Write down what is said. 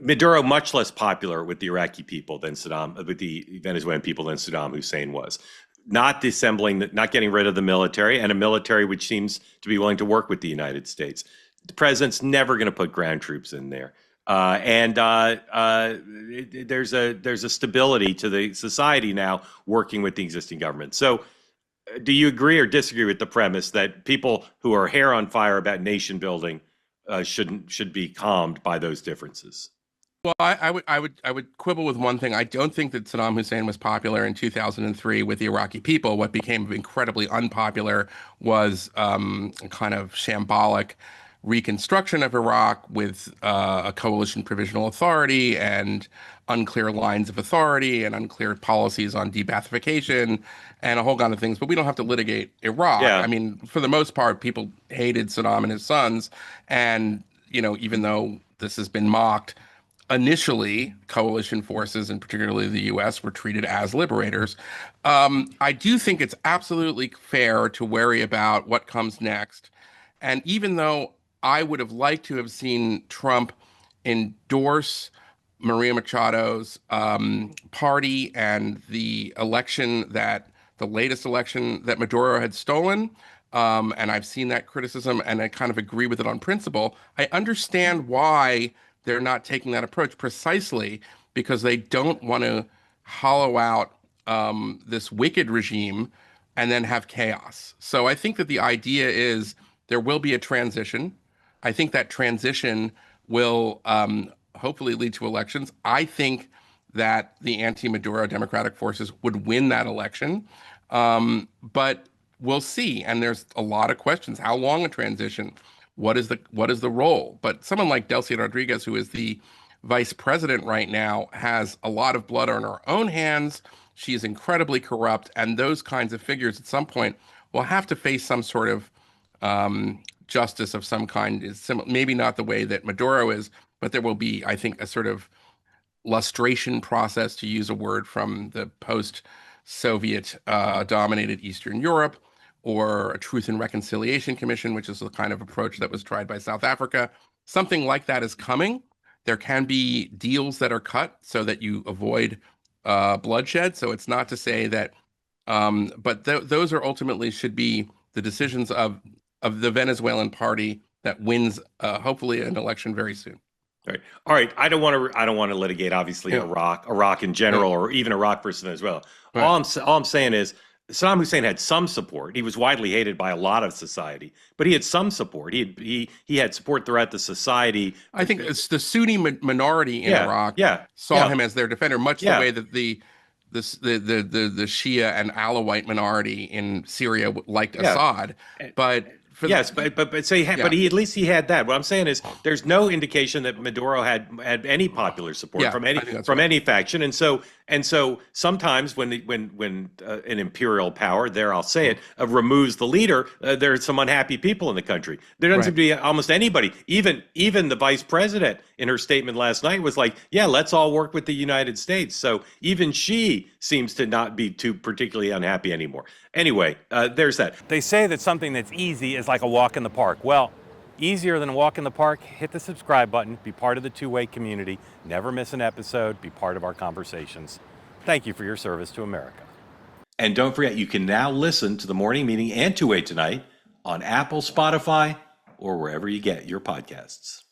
Maduro much less popular with the Iraqi people than with the Venezuelan people than Saddam Hussein was. Not disassembling, not getting rid of the military, and a military which seems to be willing to work with the United States. The president's never going to put ground troops in there. There's a stability to the society now working with the existing government. So do you agree or disagree with the premise that people who are hair on fire about nation building should be calmed by those differences? Well, I would quibble with one thing. I don't think that Saddam Hussein was popular in 2003 with the Iraqi people. What became incredibly unpopular was kind of shambolic reconstruction of Iraq with a coalition provisional authority and unclear lines of authority and unclear policies on de-Baathification and a whole lot of things. But we don't have to litigate Iraq. Yeah. I mean, for the most part, people hated Saddam and his sons. And, even though this has been mocked, initially, coalition forces, and particularly the U.S., were treated as liberators. I do think it's absolutely fair to worry about what comes next. And even though I would have liked to have seen Trump endorse Maria Machado's party and the latest election that Maduro had stolen, and I've seen that criticism and I kind of agree with it on principle, I understand why they're not taking that approach, precisely because they don't want to hollow out this wicked regime and then have chaos. So I think that the idea is there will be a transition. I think that transition will hopefully lead to elections. I think that the anti-Maduro Democratic forces would win that election, but we'll see. And there's a lot of questions. How long a transition? What is the role? But someone like Delcy Rodriguez, who is the vice president right now, has a lot of blood on her own hands. She is incredibly corrupt, and those kinds of figures at some point will have to face some sort of justice of some kind. Is maybe not the way that Maduro is, but there will be, I think, a sort of lustration process, to use a word from the post-Soviet dominated Eastern Europe, or a Truth and Reconciliation Commission, which is the kind of approach that was tried by South Africa. Something like that is coming. There can be deals that are cut so that you avoid bloodshed. So it's not to say that, but those are ultimately should be the decisions of the Venezuelan party that wins, hopefully, an election very soon. All right. I don't want to litigate, obviously, Iraq in general, or even Iraq versus Venezuela. Right. All I'm saying is Saddam Hussein had some support. He was widely hated by a lot of society, but he had some support. He had support throughout the society. I think it's the Sunni minority in Iraq saw him as their defender, much the way that the Shia and Alawite minority in Syria liked Assad. But but he at least he had that. What I'm saying is there's no indication that Maduro had any popular support from any faction, and so sometimes when an imperial power, I'll say it, removes the leader, there are some unhappy people in the country. There doesn't seem to be almost anybody. Even the vice president in her statement last night was like, "Yeah, let's all work with the United States." So even she seems to not be too particularly unhappy anymore. Anyway, there's that. They say that something that's easy is like a walk in the park. Well, easier than a walk in the park, hit the subscribe button, be part of the two-way community, never miss an episode, be part of our conversations. Thank you for your service to America. And don't forget, you can now listen to the Morning Meeting and Two-Way Tonight on Apple, Spotify, or wherever you get your podcasts.